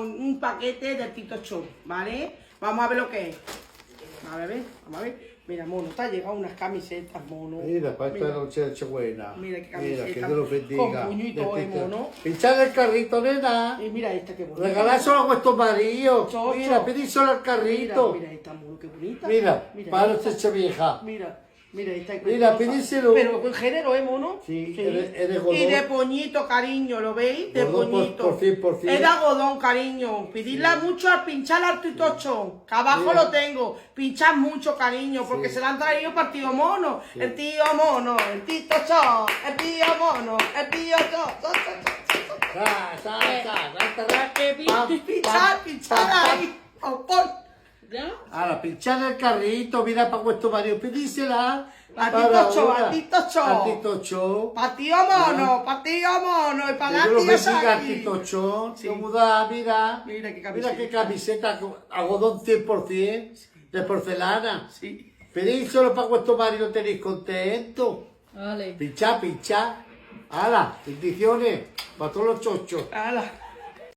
Un paquete de Tito Show, ¿vale? Vamos a ver lo que es. A ver, vamos a ver. Mira, mono, te ha llegado unas camisetas, mono. Mira, para esta noche buena. Mira qué camiseta. Mira, que Dios los bendiga. Con puño y todo, mono. Pinchar el carrito, nena. Y mira esta, qué bonita. Regalárselo a vuestros maridos. Chocho. Mira, pedíselo al carrito. Mira esta, mono, qué bonita. Mira, para esta. esta vieja. Mira esta. Mira, pedíselo. Pero con género, mono? Sí, eres godón. Y de poñito, cariño, ¿lo veis? De Godón poñito. por 100%. Es de algodón, cariño. Pedirla mucho al pinchar al Titocho, que abajo Mira. lo tengo. Pinchar mucho, cariño, porque se la han traído para el tío mono. Sí. El tío mono, el Titocho, el tío mono, el tío pinchar ahí. ¿Ya? Ahora, pinchar el carrito, mira para vuestro marido, pedísela. A Titocho, a Titocho. A Titocho. Pa' tío mono, pa' tío mono, y para la Yo lo tía bendiga a Saki. Titocho. Sí. ¿Cómo da? Mira. Mira qué Mira qué camiseta, algodón 100%, de porcelana. Sí. Pedíselo para vuestro marido, tenéis contento. Vale. Pinchá. Hala, bendiciones para todos los chochos. Hala.